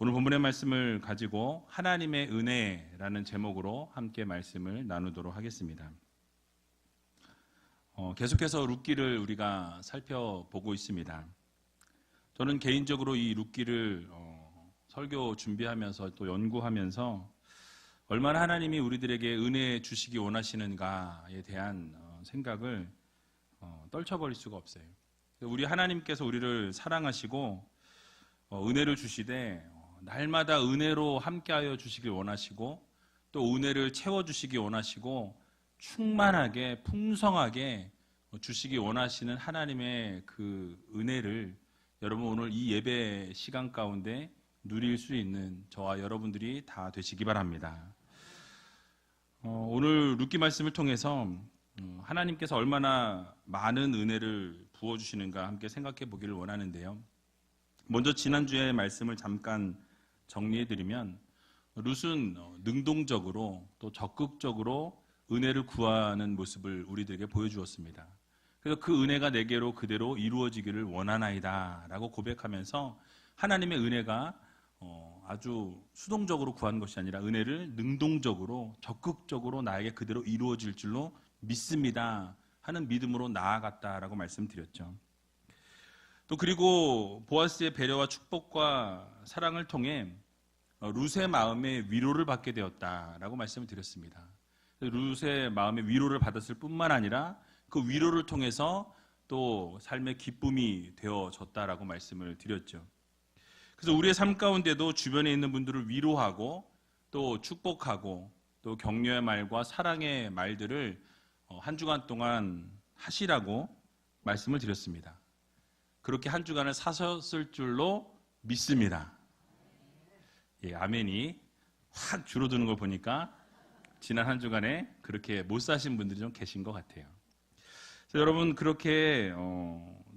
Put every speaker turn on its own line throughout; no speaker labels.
오늘 본문의 말씀을 가지고 하나님의 은혜라는 제목으로 함께 말씀을 나누도록 하겠습니다. 계속해서 룻기를 우리가 살펴보고 있습니다. 저는 개인적으로 이 룻기를 설교 준비하면서 또 연구하면서 얼마나 하나님이 우리들에게 은혜 주시기 원하시는가에 대한 생각을 떨쳐버릴 수가 없어요. 우리 하나님께서 우리를 사랑하시고 은혜를 주시되 날마다 은혜로 함께하여 주시길 원하시고 또 은혜를 채워주시기 원하시고 충만하게 풍성하게 주시기 원하시는 하나님의 그 은혜를 여러분 오늘 이 예배 시간 가운데 누릴 수 있는 저와 여러분들이 다 되시기 바랍니다. 오늘 룻기 말씀을 통해서 하나님께서 얼마나 많은 은혜를 부어주시는가 함께 생각해 보기를 원하는데요. 먼저 지난주에 말씀을 잠깐 정리해드리면 룻은 능동적으로 또 적극적으로 은혜를 구하는 모습을 우리들에게 보여주었습니다. 그래서 그 은혜가 내게로 그대로 이루어지기를 원하나이다 라고 고백하면서 하나님의 은혜가 아주 수동적으로 구하는 것이 아니라 은혜를 능동적으로 적극적으로 나에게 그대로 이루어질 줄로 믿습니다 하는 믿음으로 나아갔다라고 말씀드렸죠. 또 그리고 보아스의 배려와 축복과 사랑을 통해 룻의 마음에 위로를 받게 되었다라고 말씀을 드렸습니다. 룻의 마음에 위로를 받았을 뿐만 아니라 그 위로를 통해서 또 삶의 기쁨이 되어졌다라고 말씀을 드렸죠. 그래서 우리의 삶 가운데도 주변에 있는 분들을 위로하고 또 축복하고 또 격려의 말과 사랑의 말들을 한 주간 동안 하시라고 말씀을 드렸습니다. 그렇게 한 주간을 사셨을 줄로 믿습니다. 예, 아멘이 확 줄어드는 걸 보니까 지난 한 주간에 그렇게 못 사신 분들이 좀 계신 것 같아요. 그래서 여러분 그렇게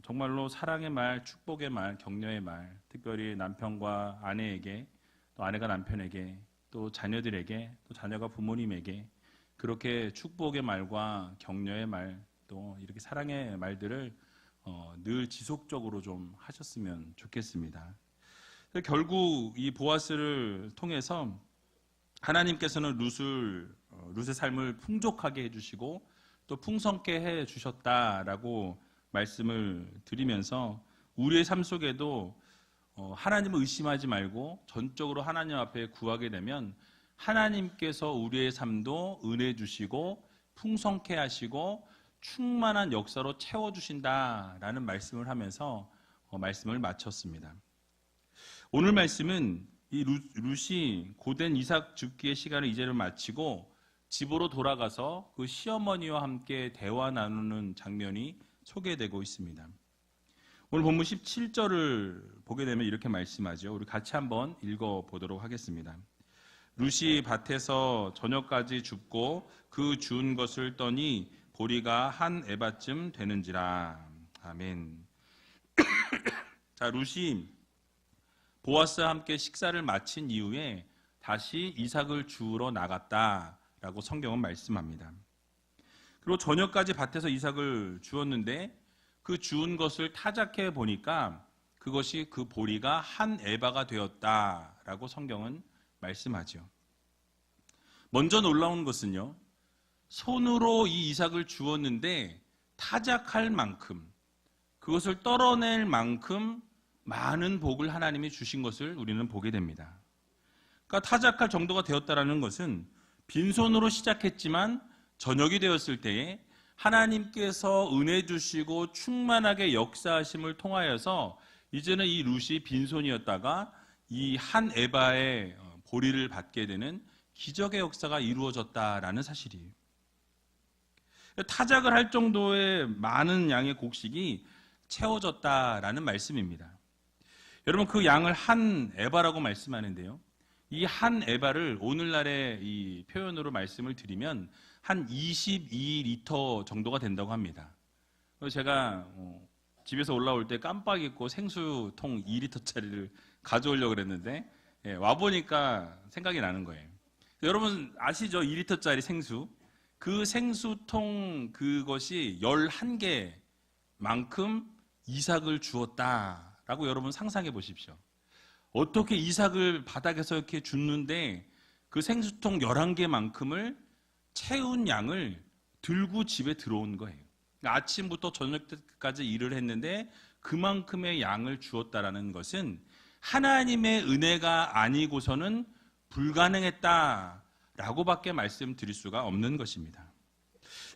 정말로 사랑의 말, 축복의 말, 격려의 말, 특별히 남편과 아내에게 또 아내가 남편에게 또 자녀들에게 또 자녀가 부모님에게 그렇게 축복의 말과 격려의 말 또 이렇게 사랑의 말들을 늘 지속적으로 좀 하셨으면 좋겠습니다. 결국 이 보아스를 통해서 하나님께서는 룻의 삶을 풍족하게 해주시고 또 풍성케 해주셨다라고 말씀을 드리면서 우리의 삶 속에도 하나님을 의심하지 말고 전적으로 하나님 앞에 구하게 되면 하나님께서 우리의 삶도 은혜 주시고 풍성케 하시고 충만한 역사로 채워주신다라는 말씀을 하면서 말씀을 마쳤습니다. 오늘 말씀은 이 룻이 고된 이삭 죽기의 시간을 이제는 마치고 집으로 돌아가서 그 시어머니와 함께 대화 나누는 장면이 소개되고 있습니다. 오늘 본문 17절을 보게 되면 이렇게 말씀하죠. 우리 같이 한번 읽어보도록 하겠습니다. 룻이 밭에서 저녁까지 줍고 그 주운 것을 떠니 보리가 한 에바쯤 되는지라. 아멘. 자, 룻이 보아스와 함께 식사를 마친 이후에 다시 이삭을 주우러 나갔다라고 성경은 말씀합니다. 그리고 저녁까지 밭에서 이삭을 주었는데 그 주운 것을 타작해 보니까 그것이 그 보리가 한 에바가 되었다라고 성경은 말씀하죠. 먼저 놀라운 것은요. 손으로 이 이삭을 주었는데 타작할 만큼 그것을 떨어낼 만큼 많은 복을 하나님이 주신 것을 우리는 보게 됩니다. 그러니까 타작할 정도가 되었다라는 것은 빈손으로 시작했지만 저녁이 되었을 때에 하나님께서 은혜 주시고 충만하게 역사하심을 통하여서 이제는 이 룻이 빈손이었다가 이 한 에바의 보리를 받게 되는 기적의 역사가 이루어졌다라는 사실이에요. 타작을 할 정도의 많은 양의 곡식이 채워졌다라는 말씀입니다. 여러분 그 양을 한 에바라고 말씀하는데요. 이 한 에바를 오늘날의 이 표현으로 말씀을 드리면 한 22리터 정도가 된다고 합니다. 그래서 제가 집에서 올라올 때 깜빡 잊고 생수통 2리터짜리를 가져오려고 그랬는데 와보니까 생각이 나는 거예요. 여러분 아시죠? 2리터짜리 생수. 그 생수통 그것이 11개만큼 이삭을 주었다라고 여러분 상상해 보십시오. 어떻게 이삭을 바닥에서 이렇게 줍는데 그 생수통 11개만큼을 채운 양을 들고 집에 들어온 거예요. 그러니까 아침부터 저녁 때까지 일을 했는데 그만큼의 양을 주었다라는 것은 하나님의 은혜가 아니고서는 불가능했다라고밖에 말씀드릴 수가 없는 것입니다.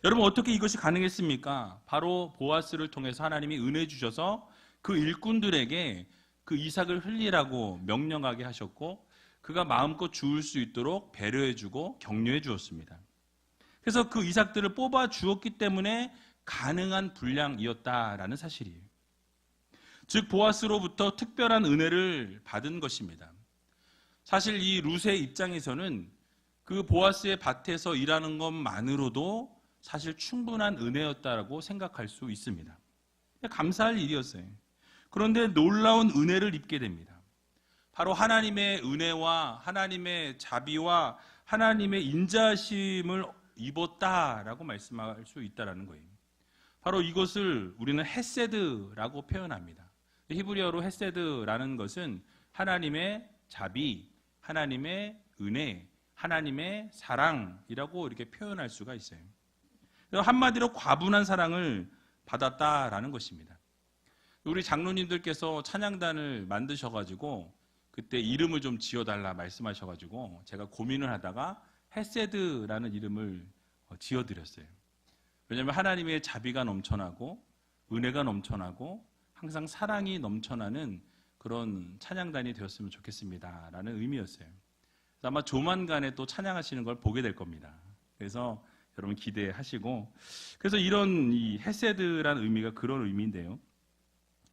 여러분, 어떻게 이것이 가능했습니까? 바로 보아스를 통해서 하나님이 은혜 주셔서 그 일꾼들에게 그 이삭을 흘리라고 명령하게 하셨고, 그가 마음껏 주울 수 있도록 배려해주고 격려해 주었습니다. 그래서 그 이삭들을 뽑아 주었기 때문에 가능한 분량이었다라는 사실이에요. 즉 보아스로부터 특별한 은혜를 받은 것입니다. 사실 이 룻의 입장에서는 그 보아스의 밭에서 일하는 것만으로도 사실 충분한 은혜였다라고 생각할 수 있습니다. 감사할 일이었어요. 그런데 놀라운 은혜를 입게 됩니다. 바로 하나님의 은혜와 하나님의 자비와 하나님의 인자하심을 입었다라고 말씀할 수 있다라는 거예요. 바로 이것을 우리는 헤세드라고 표현합니다. 히브리어로 헤세드라는 것은 하나님의 자비, 하나님의 은혜, 하나님의 사랑이라고 이렇게 표현할 수가 있어요. 한마디로 과분한 사랑을 받았다라는 것입니다. 우리 장로님들께서 찬양단을 만드셔가지고 그때 이름을 좀 지어달라 말씀하셔가지고 제가 고민을 하다가 헤세드라는 이름을 지어드렸어요. 왜냐하면 하나님의 자비가 넘쳐나고 은혜가 넘쳐나고 항상 사랑이 넘쳐나는 그런 찬양단이 되었으면 좋겠습니다 라는 의미였어요. 그래서 아마 조만간에 또 찬양하시는 걸 보게 될 겁니다. 그래서 여러분 기대하시고, 그래서 이런 이 헤세드라는 의미가 그런 의미인데요.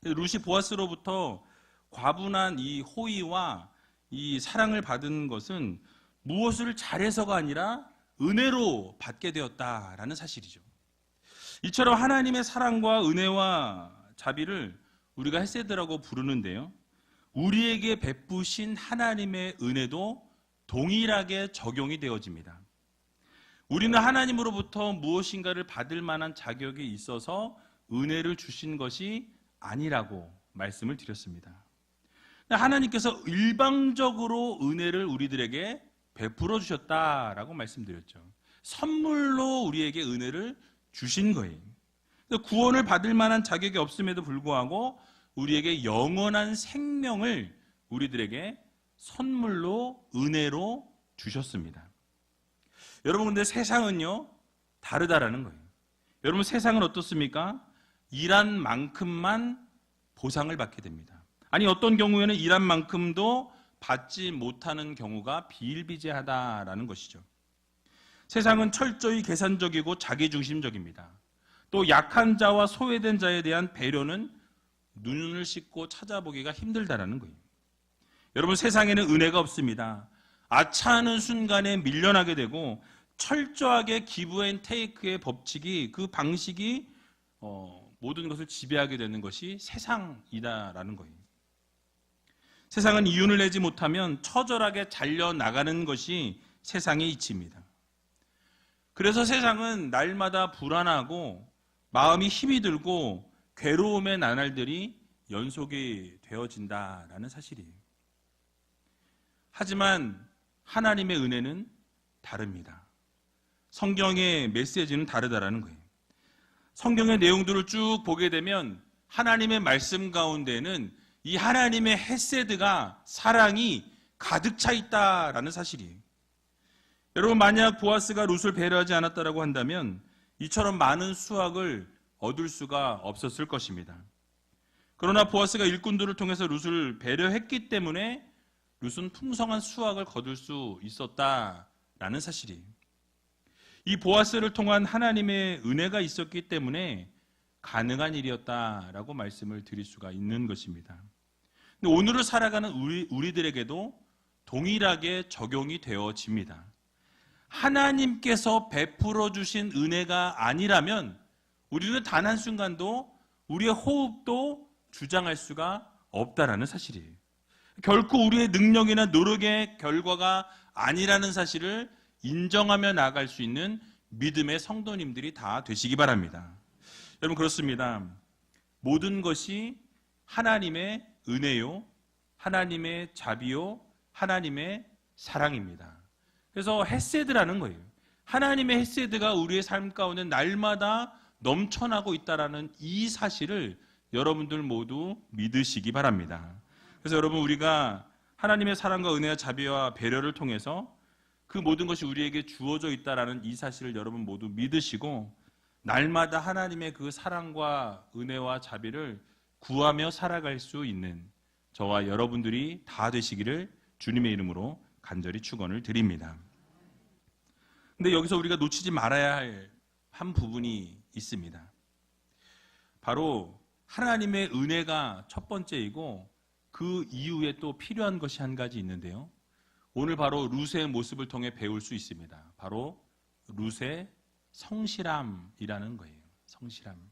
룻이 보아스로부터 과분한 이 호의와 이 사랑을 받은 것은 무엇을 잘해서가 아니라 은혜로 받게 되었다라는 사실이죠. 이처럼 하나님의 사랑과 은혜와 자비를 우리가 헤세드라고 부르는데요, 우리에게 베푸신 하나님의 은혜도 동일하게 적용이 되어집니다. 우리는 하나님으로부터 무엇인가를 받을 만한 자격이 있어서 은혜를 주신 것이 아니라고 말씀을 드렸습니다. 하나님께서 일방적으로 은혜를 우리들에게 베풀어 주셨다라고 말씀드렸죠. 선물로 우리에게 은혜를 주신 거예요. 구원을 받을 만한 자격이 없음에도 불구하고 우리에게 영원한 생명을 우리들에게 선물로 은혜로 주셨습니다. 여러분, 근데 세상은요 다르다라는 거예요. 여러분, 세상은 어떻습니까? 일한 만큼만 보상을 받게 됩니다. 아니, 어떤 경우에는 일한 만큼도 받지 못하는 경우가 비일비재하다라는 것이죠. 세상은 철저히 계산적이고 자기중심적입니다. 또 약한 자와 소외된 자에 대한 배려는 눈을 씻고 찾아보기가 힘들다라는 거예요. 여러분, 세상에는 은혜가 없습니다. 아차하는 순간에 밀려나게 되고 철저하게 기브 앤 테이크의 법칙이, 그 방식이 모든 것을 지배하게 되는 것이 세상이다라는 거예요. 세상은 이윤을 내지 못하면 처절하게 잘려나가는 것이 세상의 이치입니다. 그래서 세상은 날마다 불안하고 마음이 힘이 들고 괴로움의 나날들이 연속이 되어진다라는 사실이에요. 하지만 하나님의 은혜는 다릅니다. 성경의 메시지는 다르다라는 거예요. 성경의 내용들을 쭉 보게 되면 하나님의 말씀 가운데는 이 하나님의 헤세드가, 사랑이 가득 차 있다라는 사실이에요. 여러분, 만약 보아스가 룻을 배려하지 않았다라고 한다면 이처럼 많은 수확을 얻을 수가 없었을 것입니다. 그러나 보아스가 일꾼들을 통해서 룻을 배려했기 때문에 룻은 풍성한 수확을 거둘 수 있었다라는 사실이에요. 이 보아스를 통한 하나님의 은혜가 있었기 때문에 가능한 일이었다라고 말씀을 드릴 수가 있는 것입니다. 근데 오늘을 살아가는 우리들에게도 동일하게 적용이 되어집니다. 하나님께서 베풀어 주신 은혜가 아니라면 우리는 단 한순간도 우리의 호흡도 주장할 수가 없다라는 사실이에요. 결코 우리의 능력이나 노력의 결과가 아니라는 사실을 인정하며 나아갈 수 있는 믿음의 성도님들이 다 되시기 바랍니다. 여러분, 그렇습니다. 모든 것이 하나님의 은혜요, 하나님의 자비요, 하나님의 사랑입니다. 그래서 헤세드라는 거예요. 하나님의 헤세드가 우리의 삶 가운데 날마다 넘쳐나고 있다라는 이 사실을 여러분들 모두 믿으시기 바랍니다. 그래서 여러분, 우리가 하나님의 사랑과 은혜와 자비와 배려를 통해서 그 모든 것이 우리에게 주어져 있다라는 이 사실을 여러분 모두 믿으시고 날마다 하나님의 그 사랑과 은혜와 자비를 구하며 살아갈 수 있는 저와 여러분들이 다 되시기를 주님의 이름으로 간절히 축원을 드립니다. 근데 여기서 우리가 놓치지 말아야 할 한 부분이 있습니다. 바로 하나님의 은혜가 첫 번째이고 그 이후에 또 필요한 것이 한 가지 있는데요. 오늘 바로 룻의 모습을 통해 배울 수 있습니다. 바로 룻의 성실함이라는 거예요. 성실함.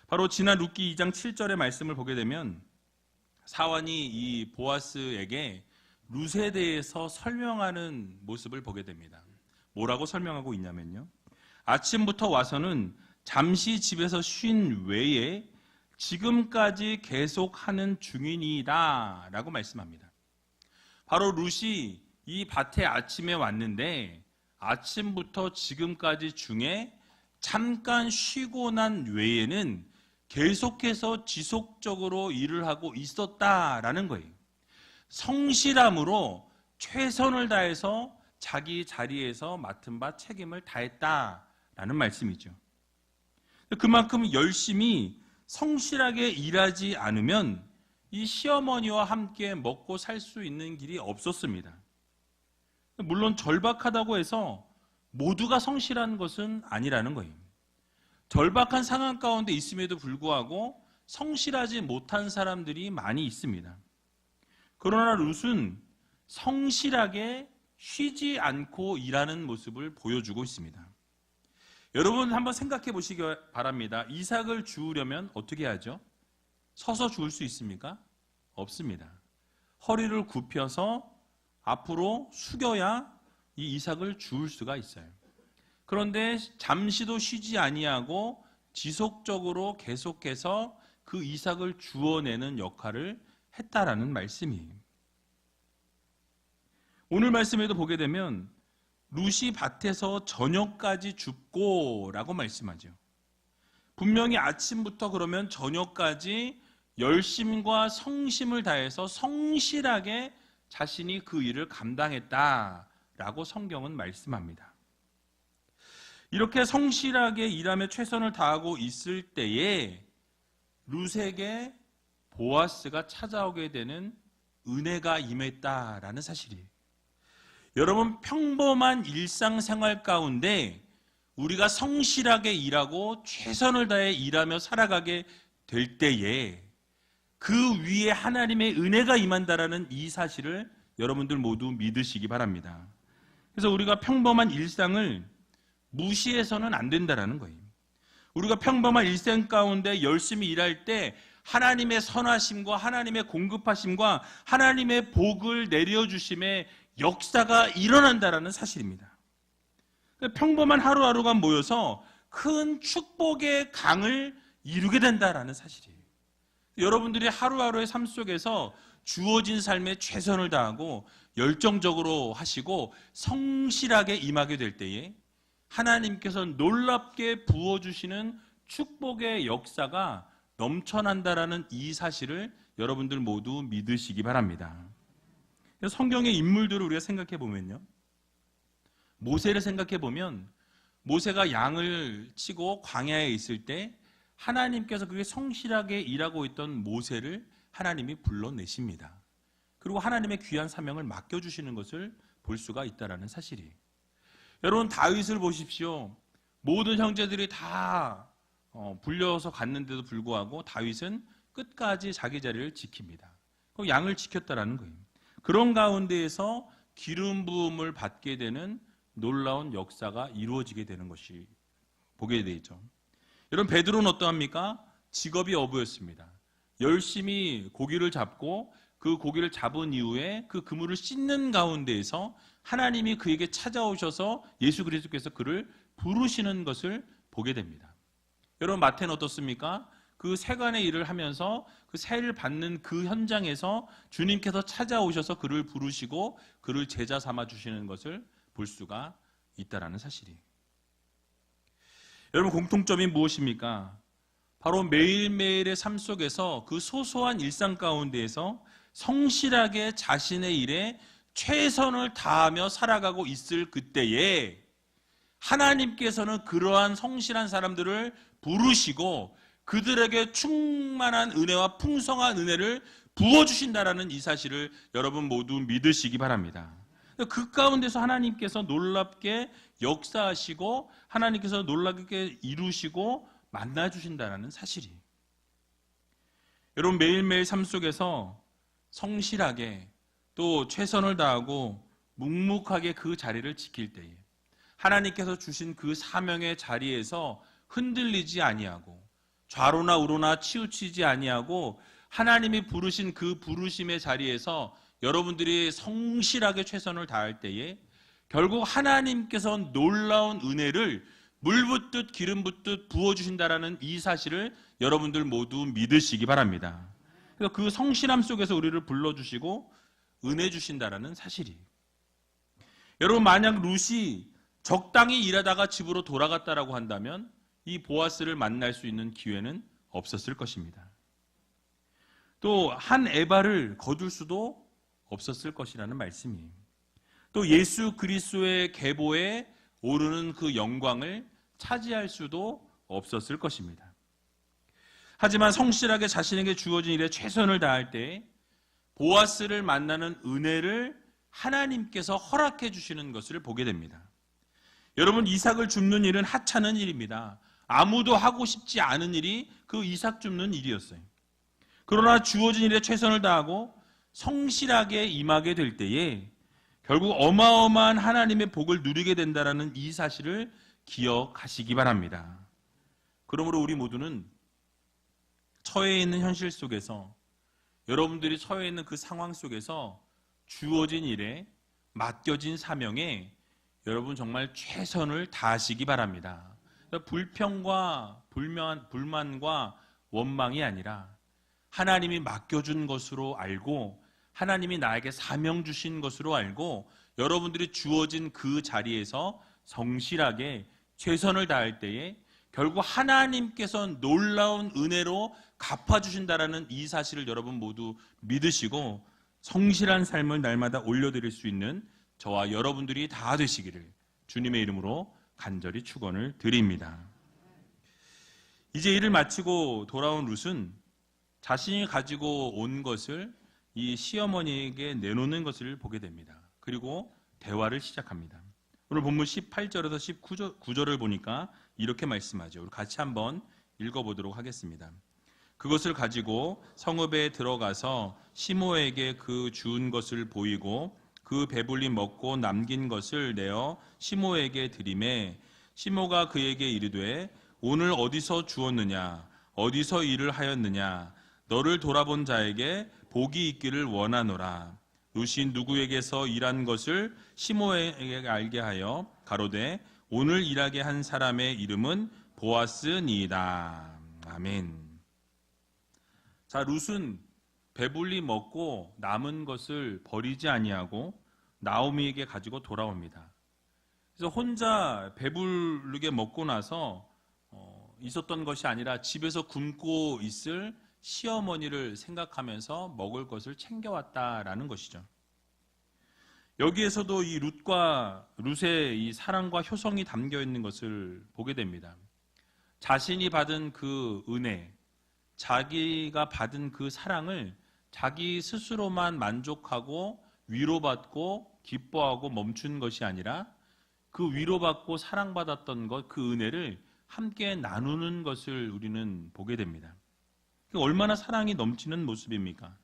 바로 지난 룻기 2장 7절의 말씀을 보게 되면 사환이 이 보아스에게 룻에 대해서 설명하는 모습을 보게 됩니다. 뭐라고 설명하고 있냐면요. 아침부터 와서는 잠시 집에서 쉰 외에 지금까지 계속하는 중이니이다 라고 말씀합니다. 바로 룻이 이 밭에 아침에 왔는데 아침부터 지금까지 중에 잠깐 쉬고 난 외에는 계속해서 지속적으로 일을 하고 있었다라는 거예요. 성실함으로 최선을 다해서 자기 자리에서 맡은 바 책임을 다했다라는 말씀이죠. 그만큼 열심히 성실하게 일하지 않으면 이 시어머니와 함께 먹고 살 수 있는 길이 없었습니다. 물론 절박하다고 해서 모두가 성실한 것은 아니라는 거예요. 절박한 상황 가운데 있음에도 불구하고 성실하지 못한 사람들이 많이 있습니다. 그러나 룻은 성실하게 쉬지 않고 일하는 모습을 보여주고 있습니다. 여러분 한번 생각해 보시기 바랍니다. 이삭을 주우려면 어떻게 하죠? 서서 주울 수 있습니까? 없습니다. 허리를 굽혀서 앞으로 숙여야 이 이삭을 주울 수가 있어요. 그런데 잠시도 쉬지 아니하고 지속적으로 계속해서 그 이삭을 주워내는 역할을 했다라는 말씀이에요. 오늘 말씀에도 보게 되면 룻이 밭에서 저녁까지 줍고 라고 말씀하죠. 분명히 아침부터 그러면 저녁까지 열심과 성심을 다해서 성실하게 자신이 그 일을 감당했다라고 성경은 말씀합니다. 이렇게 성실하게 일하며 최선을 다하고 있을 때에 룻에게 보아스가 찾아오게 되는 은혜가 임했다라는 사실이에요. 여러분, 평범한 일상생활 가운데 우리가 성실하게 일하고 최선을 다해 일하며 살아가게 될 때에 그 위에 하나님의 은혜가 임한다라는 이 사실을 여러분들 모두 믿으시기 바랍니다. 그래서 우리가 평범한 일상을 무시해서는 안 된다라는 거예요. 우리가 평범한 일상 가운데 열심히 일할 때 하나님의 선하심과 하나님의 공급하심과 하나님의 복을 내려주심의 역사가 일어난다라는 사실입니다. 평범한 하루하루가 모여서 큰 축복의 강을 이루게 된다라는 사실이에요. 여러분들이 하루하루의 삶 속에서 주어진 삶에 최선을 다하고 열정적으로 하시고 성실하게 임하게 될 때에 하나님께서 놀랍게 부어주시는 축복의 역사가 넘쳐난다라는 이 사실을 여러분들 모두 믿으시기 바랍니다. 성경의 인물들을 우리가 생각해 보면요, 모세를 생각해 보면 모세가 양을 치고 광야에 있을 때 하나님께서 그게 성실하게 일하고 있던 모세를 하나님이 불러내십니다. 그리고 하나님의 귀한 사명을 맡겨주시는 것을 볼 수가 있다는 사실이에요. 여러분, 다윗을 보십시오. 모든 형제들이 다 불려서 갔는데도 불구하고 다윗은 끝까지 자기 자리를 지킵니다. 그 양을 지켰다라는 거예요. 그런 가운데에서 기름 부음을 받게 되는 놀라운 역사가 이루어지게 되는 것이 보게 되죠. 여러분, 베드로는 어떠합니까? 직업이 어부였습니다. 열심히 고기를 잡고 그 고기를 잡은 이후에 그 그물을 씻는 가운데에서 하나님이 그에게 찾아오셔서 예수 그리스도께서 그를 부르시는 것을 보게 됩니다. 여러분, 마태는 어떻습니까? 그 세간의 일을 하면서 그 세를 받는 그 현장에서 주님께서 찾아오셔서 그를 부르시고 그를 제자 삼아 주시는 것을 볼 수가 있다라는 사실이에요. 여러분, 공통점이 무엇입니까? 바로 매일매일의 삶 속에서 그 소소한 일상 가운데에서 성실하게 자신의 일에 최선을 다하며 살아가고 있을 그때에 하나님께서는 그러한 성실한 사람들을 부르시고 그들에게 충만한 은혜와 풍성한 은혜를 부어주신다라는 이 사실을 여러분 모두 믿으시기 바랍니다. 그 가운데서 하나님께서 놀랍게 역사하시고 하나님께서 놀랍게 이루시고 만나주신다는 사실이, 여러분 매일매일 삶 속에서 성실하게 또 최선을 다하고 묵묵하게 그 자리를 지킬 때에 하나님께서 주신 그 사명의 자리에서 흔들리지 아니하고 좌로나 우로나 치우치지 아니하고 하나님이 부르신 그 부르심의 자리에서 여러분들이 성실하게 최선을 다할 때에 결국 하나님께서 놀라운 은혜를 물 붓듯 기름 붓듯 부어주신다라는 이 사실을 여러분들 모두 믿으시기 바랍니다. 그래서 그 성실함 속에서 우리를 불러주시고 은혜 주신다라는 사실이, 여러분 만약 룻이 적당히 일하다가 집으로 돌아갔다라고 한다면 이 보아스를 만날 수 있는 기회는 없었을 것입니다. 또 한 에바를 거둘 수도 없었을 것이라는 말씀이에요. 또 예수 그리스도의 계보에 오르는 그 영광을 차지할 수도 없었을 것입니다. 하지만 성실하게 자신에게 주어진 일에 최선을 다할 때 보아스를 만나는 은혜를 하나님께서 허락해 주시는 것을 보게 됩니다. 여러분, 이삭을 줍는 일은 하찮은 일입니다. 아무도 하고 싶지 않은 일이 그 이삭 줍는 일이었어요. 그러나 주어진 일에 최선을 다하고 성실하게 임하게 될 때에 결국 어마어마한 하나님의 복을 누리게 된다는 이 사실을 기억하시기 바랍니다. 그러므로 우리 모두는 처해 있는 현실 속에서, 여러분들이 처해 있는 그 상황 속에서 주어진 일에, 맡겨진 사명에 여러분 정말 최선을 다하시기 바랍니다. 불평과 불만과 원망이 아니라 하나님이 맡겨준 것으로 알고 하나님이 나에게 사명 주신 것으로 알고 여러분들이 주어진 그 자리에서 성실하게 최선을 다할 때에 결국 하나님께서 놀라운 은혜로 갚아주신다라는 이 사실을 여러분 모두 믿으시고 성실한 삶을 날마다 올려드릴 수 있는 저와 여러분들이 다 되시기를 주님의 이름으로 간절히 축원을 드립니다. 이제 일을 마치고 돌아온 룻은 자신이 가지고 온 것을 이 시어머니에게 내놓는 것을 보게 됩니다. 그리고 대화를 시작합니다. 오늘 본문 18절에서 19절을 보니까 이렇게 말씀하죠. 우리 같이 한번 읽어보도록 하겠습니다. 그것을 가지고 성읍에 들어가서 시모에게 그 주운 것을 보이고 그 배불리 먹고 남긴 것을 내어 시모에게 드리매 시모가 그에게 이르되 오늘 어디서 주었느냐 어디서 일을 하였느냐 너를 돌아본 자에게 복이 있기를 원하노라. 룻이 누구에게서 일한 것을 시모에게 알게 하여 가로되 오늘 일하게 한 사람의 이름은 보아스니이다. 아멘. 자, 룻은 배불리 먹고 남은 것을 버리지 아니하고 나오미에게 가지고 돌아옵니다. 그래서 혼자 배부르게 먹고 나서 있었던 것이 아니라 집에서 굶고 있을 시어머니를 생각하면서 먹을 것을 챙겨왔다라는 것이죠. 여기에서도 이 룻의 이 사랑과 효성이 담겨 있는 것을 보게 됩니다. 자신이 받은 그 은혜, 자기가 받은 그 사랑을 자기 스스로만 만족하고 위로받고 기뻐하고 멈춘 것이 아니라 그 위로받고 사랑받았던 것, 그 은혜를 함께 나누는 것을 우리는 보게 됩니다. 얼마나 사랑이 넘치는 모습입니까?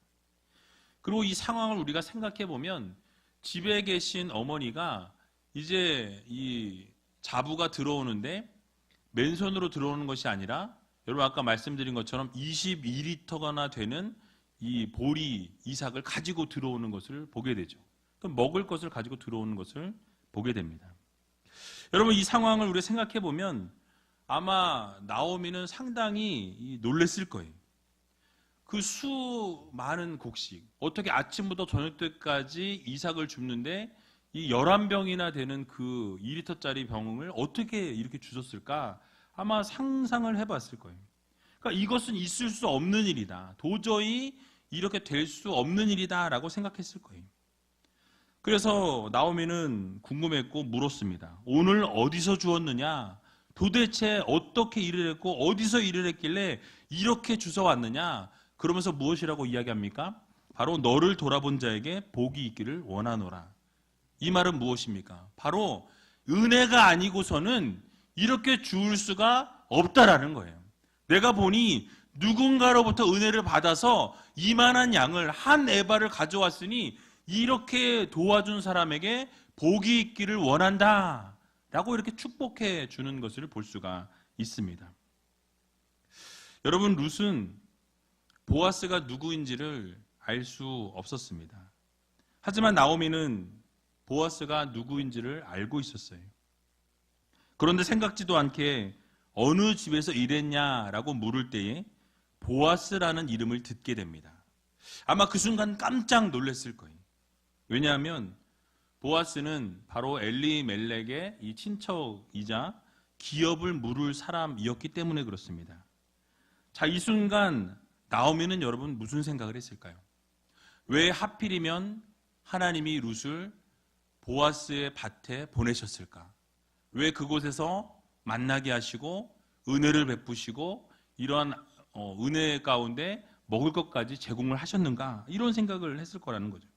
그리고 이 상황을 우리가 생각해 보면 집에 계신 어머니가 이제 이 자부가 들어오는데 맨손으로 들어오는 것이 아니라 여러분 아까 말씀드린 것처럼 22리터가나 되는 이 보리 이삭을 가지고 들어오는 것을 보게 되죠. 또 먹을 것을 가지고 들어오는 것을 보게 됩니다. 여러분 이 상황을 우리가 생각해 보면 아마 나오미는 상당히 놀랬을 거예요. 그 수많은 곡식, 어떻게 아침부터 저녁 때까지 이삭을 줍는데 이 11병이나 되는 그 2리터짜리 병을 어떻게 이렇게 주셨을까? 아마 상상을 해봤을 거예요. 그러니까 이것은 있을 수 없는 일이다. 도저히 이렇게 될 수 없는 일이다라고 생각했을 거예요. 그래서 나오미는 궁금했고 물었습니다. 오늘 어디서 주었느냐? 도대체 어떻게 일을 했고 어디서 일을 했길래 이렇게 주워왔느냐? 그러면서 무엇이라고 이야기합니까? 바로 너를 돌아본 자에게 복이 있기를 원하노라. 이 말은 무엇입니까? 바로 은혜가 아니고서는 이렇게 주울 수가 없다라는 거예요. 내가 보니 누군가로부터 은혜를 받아서 이만한 양을 한 에바를 가져왔으니 이렇게 도와준 사람에게 복이 있기를 원한다 라고 이렇게 축복해 주는 것을 볼 수가 있습니다. 여러분, 룻은 보아스가 누구인지를 알 수 없었습니다. 하지만 나오미는 보아스가 누구인지를 알고 있었어요. 그런데 생각지도 않게 어느 집에서 일했냐라고 물을 때에 보아스라는 이름을 듣게 됩니다. 아마 그 순간 깜짝 놀랐을 거예요. 왜냐하면 보아스는 바로 엘리멜렉의 이 친척이자 기업을 물을 사람이었기 때문에 그렇습니다. 자, 이 순간 나오미는 여러분 무슨 생각을 했을까요? 왜 하필이면 하나님이 룻을 보아스의 밭에 보내셨을까? 왜 그곳에서 만나게 하시고 은혜를 베푸시고 이러한 은혜 가운데 먹을 것까지 제공을 하셨는가? 이런 생각을 했을 거라는 거죠.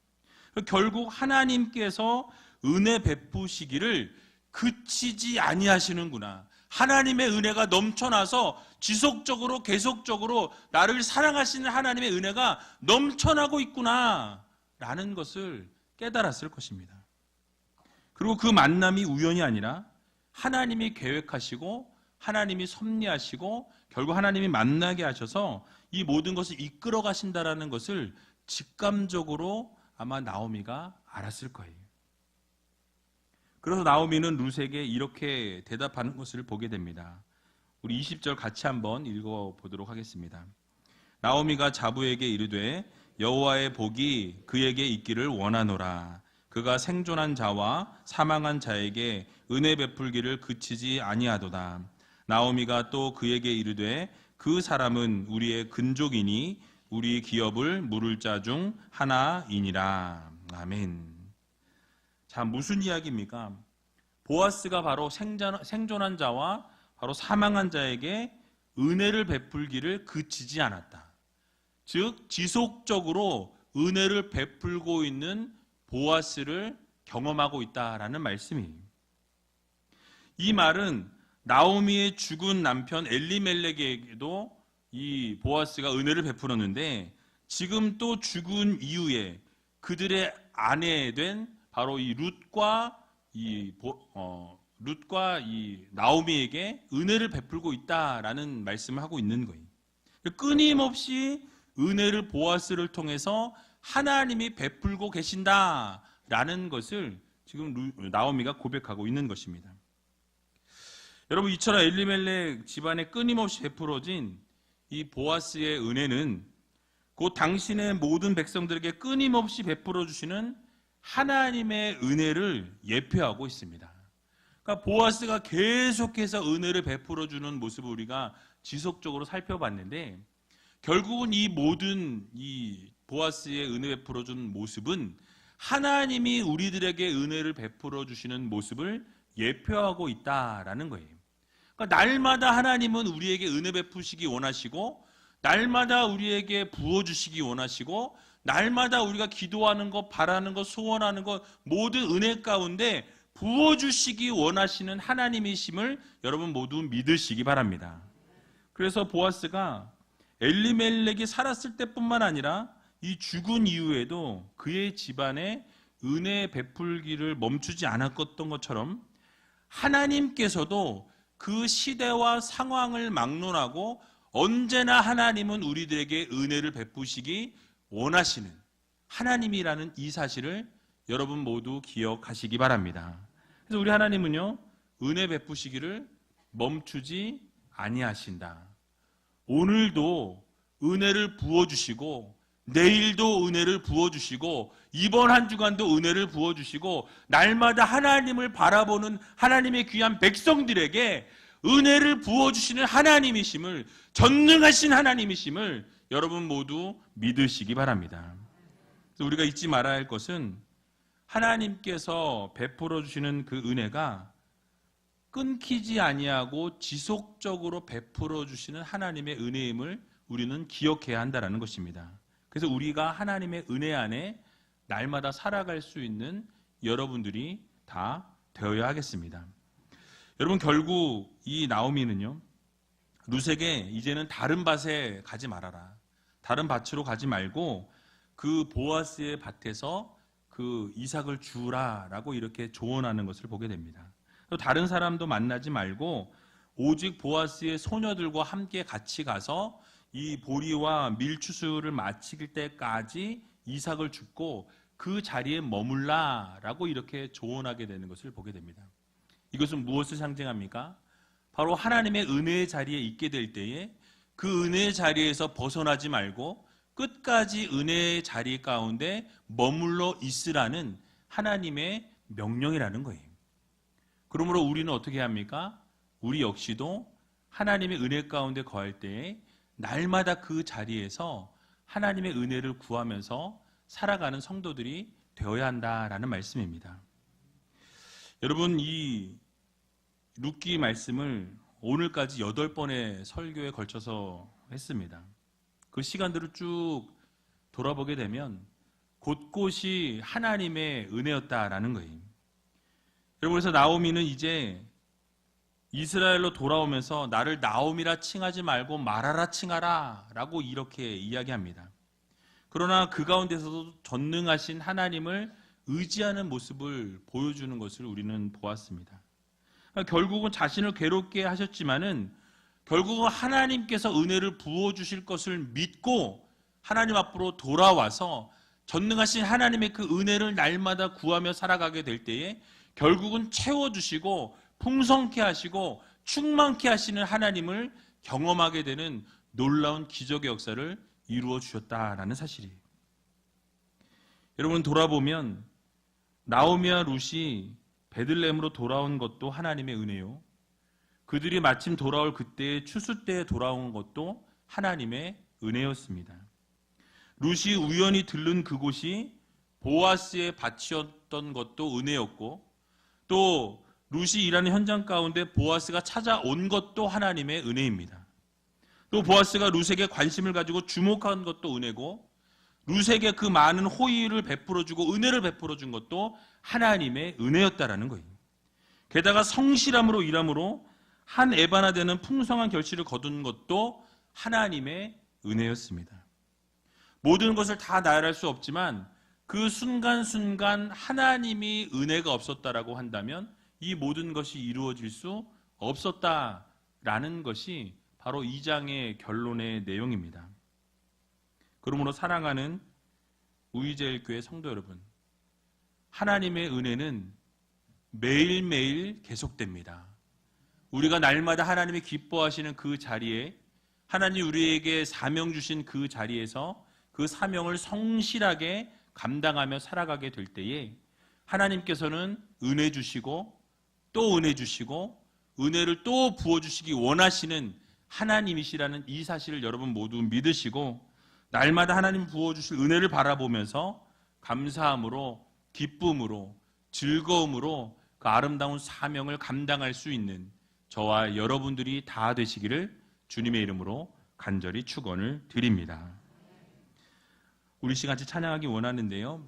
결국 하나님께서 은혜 베푸시기를 그치지 아니하시는구나. 하나님의 은혜가 넘쳐나서 지속적으로 계속적으로 나를 사랑하시는 하나님의 은혜가 넘쳐나고 있구나 라는 것을 깨달았을 것입니다. 그리고 그 만남이 우연이 아니라 하나님이 계획하시고 하나님이 섭리하시고 결국 하나님이 만나게 하셔서 이 모든 것을 이끌어 가신다라는 것을 직감적으로 아마 나오미가 알았을 거예요. 그래서 나오미는 룻에게 이렇게 대답하는 것을 보게 됩니다. 우리 20절 같이 한번 읽어보도록 하겠습니다. 나오미가 자부에게 이르되 여호와의 복이 그에게 있기를 원하노라. 그가 생존한 자와 사망한 자에게 은혜 베풀기를 그치지 아니하도다. 나오미가 또 그에게 이르되 그 사람은 우리의 근족이니 우리 기업을 물을 자 중 하나이니라. 아멘. 자, 무슨 이야기입니까? 보아스가 바로 생존한 자와 바로 사망한 자에게 은혜를 베풀기를 그치지 않았다. 즉 지속적으로 은혜를 베풀고 있는 보아스를 경험하고 있다라는 말씀이에요. 이 말은 나오미의 죽은 남편 엘리멜렉에게도 이 보아스가 은혜를 베풀었는데 지금 또 죽은 이후에 그들의 아내 된 바로 이 룻과 이 나오미에게 은혜를 베풀고 있다라는 말씀을 하고 있는 거예요. 끊임없이 은혜를 보아스를 통해서 하나님이 베풀고 계신다라는 것을 지금 나오미가 고백하고 있는 것입니다. 여러분, 이처럼 엘리멜렉 집안에 끊임없이 베풀어진 이 보아스의 은혜는 곧 당신의 모든 백성들에게 끊임없이 베풀어 주시는 하나님의 은혜를 예표하고 있습니다. 그러니까 보아스가 계속해서 은혜를 베풀어 주는 모습을 우리가 지속적으로 살펴봤는데 결국은 이 모든 이 보아스의 은혜 베풀어 주는 모습은 하나님이 우리들에게 은혜를 베풀어 주시는 모습을 예표하고 있다라는 거예요. 그러니까 날마다 하나님은 우리에게 은혜 베푸시기 원하시고 날마다 우리에게 부어주시기 원하시고 날마다 우리가 기도하는 것, 바라는 것, 소원하는 것 모든 은혜 가운데 부어주시기 원하시는 하나님이심을 여러분 모두 믿으시기 바랍니다. 그래서 보아스가 엘리멜렉이 살았을 때뿐만 아니라 이 죽은 이후에도 그의 집안에 은혜 베풀기를 멈추지 않았던 것처럼 하나님께서도 그 시대와 상황을 막론하고 언제나 하나님은 우리들에게 은혜를 베푸시기 원하시는 하나님이라는 이 사실을 여러분 모두 기억하시기 바랍니다. 그래서 우리 하나님은요, 은혜 베푸시기를 멈추지 아니하신다. 오늘도 은혜를 부어주시고 내일도 은혜를 부어주시고 이번 한 주간도 은혜를 부어주시고 날마다 하나님을 바라보는 하나님의 귀한 백성들에게 은혜를 부어주시는 하나님이심을, 전능하신 하나님이심을 여러분 모두 믿으시기 바랍니다. 그래서 우리가 잊지 말아야 할 것은 하나님께서 베풀어 주시는 그 은혜가 끊기지 아니하고 지속적으로 베풀어 주시는 하나님의 은혜임을 우리는 기억해야 한다는 것입니다. 그래서 우리가 하나님의 은혜 안에 날마다 살아갈 수 있는 여러분들이 다 되어야 하겠습니다. 여러분, 결국 이 나오미는요, 룻에게 이제는 다른 밭에 가지 말아라, 다른 밭으로 가지 말고 그 보아스의 밭에서 그 이삭을 주라라고 이렇게 조언하는 것을 보게 됩니다. 또 다른 사람도 만나지 말고 오직 보아스의 소녀들과 함께 같이 가서 이 보리와 밀추수를 마칠 때까지 이삭을 줍고 그 자리에 머물라라고 이렇게 조언하게 되는 것을 보게 됩니다. 이것은 무엇을 상징합니까? 바로 하나님의 은혜의 자리에 있게 될 때에 그 은혜의 자리에서 벗어나지 말고 끝까지 은혜의 자리 가운데 머물러 있으라는 하나님의 명령이라는 거예요. 그러므로 우리는 어떻게 합니까? 우리 역시도 하나님의 은혜 가운데 거할 때에 날마다 그 자리에서 하나님의 은혜를 구하면서 살아가는 성도들이 되어야 한다라는 말씀입니다. 여러분, 이 룻기 말씀을 오늘까지 8번의 설교에 걸쳐서 했습니다. 그 시간들을 쭉 돌아보게 되면 곳곳이 하나님의 은혜였다라는 거예요. 여러분, 그래서 나오미는 이제 이스라엘로 돌아오면서 나를 나오미라 칭하지 말고 마라라 칭하라 라고 이렇게 이야기합니다. 그러나 그 가운데서도 전능하신 하나님을 의지하는 모습을 보여주는 것을 우리는 보았습니다. 결국은 자신을 괴롭게 하셨지만은 결국은 하나님께서 은혜를 부어주실 것을 믿고 하나님 앞으로 돌아와서 전능하신 하나님의 그 은혜를 날마다 구하며 살아가게 될 때에 결국은 채워주시고 풍성케 하시고 충만케 하시는 하나님을 경험하게 되는 놀라운 기적의 역사를 이루어 주셨다라는 사실이에요. 여러분, 돌아보면 나오미와 룻이 베들레헴으로 돌아온 것도 하나님의 은혜요, 그들이 마침 돌아올 그때의 추수 때에 돌아온 것도 하나님의 은혜였습니다. 룻이 우연히 들른 그곳이 보아스의 밭이었던 것도 은혜였고, 또 룻이 일하는 현장 가운데 보아스가 찾아온 것도 하나님의 은혜입니다. 또 보아스가 룻에게 관심을 가지고 주목한 것도 은혜고, 룻에게 그 많은 호의를 베풀어주고 은혜를 베풀어준 것도 하나님의 은혜였다라는 거예요. 게다가 성실함으로 일함으로 한 에바나 되는 풍성한 결실을 거둔 것도 하나님의 은혜였습니다. 모든 것을 다 나열할 수 없지만 그 순간순간 하나님이 은혜가 없었다라고 한다면 이 모든 것이 이루어질 수 없었다라는 것이 바로 2장의 결론의 내용입니다. 그러므로 사랑하는 우이제일교회 성도 여러분, 하나님의 은혜는 매일매일 계속됩니다. 우리가 날마다 하나님이 기뻐하시는 그 자리에, 하나님 우리에게 사명 주신 그 자리에서 그 사명을 성실하게 감당하며 살아가게 될 때에 하나님께서는 은혜 주시고 또 은혜 주시고 은혜를 또 부어주시기 원하시는 하나님이시라는 이 사실을 여러분 모두 믿으시고 날마다 하나님 부어주실 은혜를 바라보면서 감사함으로, 기쁨으로, 즐거움으로 그 아름다운 사명을 감당할 수 있는 저와 여러분들이 다 되시기를 주님의 이름으로 간절히 축원을 드립니다. 우리 시간같이 찬양하기 원하는데요,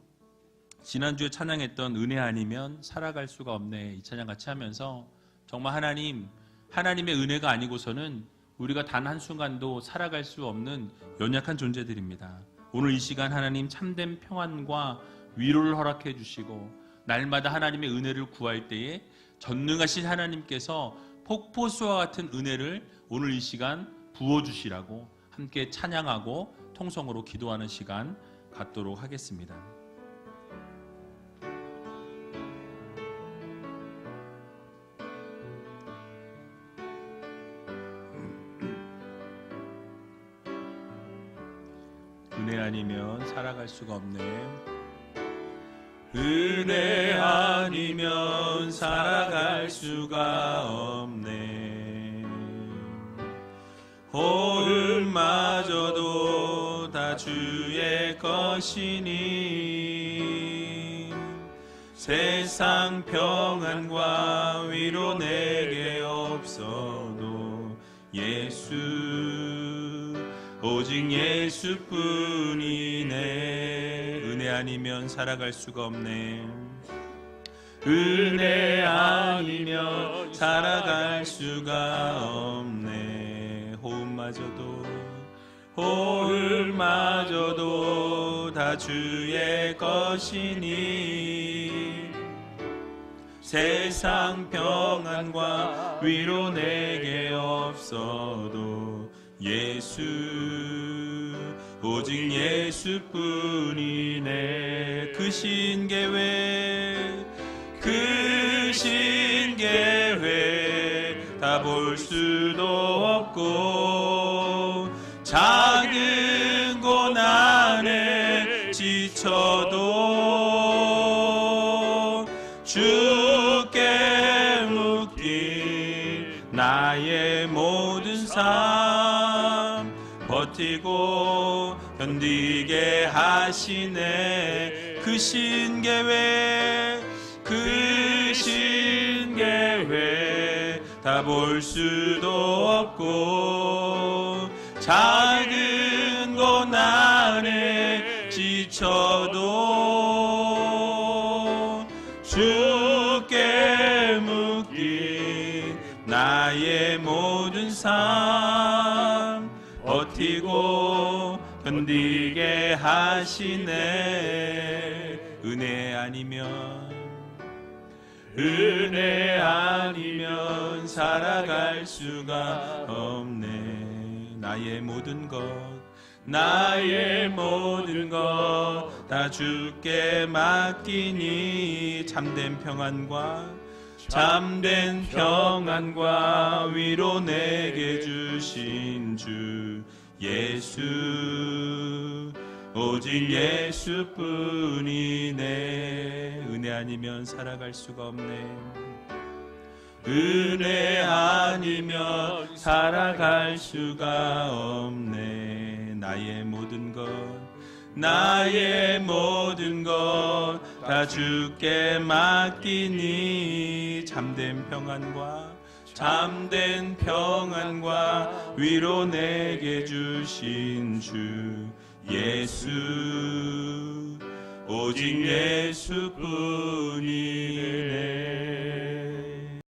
지난주에 찬양했던 은혜 아니면 살아갈 수가 없네, 이 찬양 같이 하면서 정말 하나님의 은혜가 아니고서는 우리가 단 한순간도 살아갈 수 없는 연약한 존재들입니다. 오늘 이 시간 하나님 참된 평안과 위로를 허락해 주시고 날마다 하나님의 은혜를 구할 때에 전능하신 하나님께서 폭포수와 같은 은혜를 오늘 이 시간 부어주시라고 함께 찬양하고 통성으로 기도하는 시간 갖도록 하겠습니다. 은혜 아니면 살아갈 수가 없네.
은혜 아니면 살아갈 수가 없네. 호흡마저도 다 주의 것이니 세상 평안과 위로 내게 없어도 예수, 오직 예수뿐이네. 은혜 아니면 살아갈 수가 없네. 은혜 아니면 살아갈 수가 없네. 호흡마저도 다 주의 것이니 세상 평안과 위로 내게 없어도 예수, 오직 예수뿐이네. 그 신계획 다 볼 수도 없고 작은 고난에 지쳐도 주께 묶인 나의 모든 삶 버티고 견디게 하시네. 그 신계획 다 볼 수도 없고 작은 고난에 지쳐도 주께 묶인 나의 모든 삶 버티고 견디게 하시네. 은혜 아니면 살아갈 수가 없네. 나의 모든 것 다 주께 맡기니 참된 평안과 위로 내게 주신 주 예수, 오직 예수뿐이네. 은혜 아니면 살아갈 수가 없네. 은혜 아니면 살아갈 수가 없네. 나의 모든 것 다 주께 맡기니 참된 평안과 위로 내게 주신 주 예수, 오직 예수뿐이네.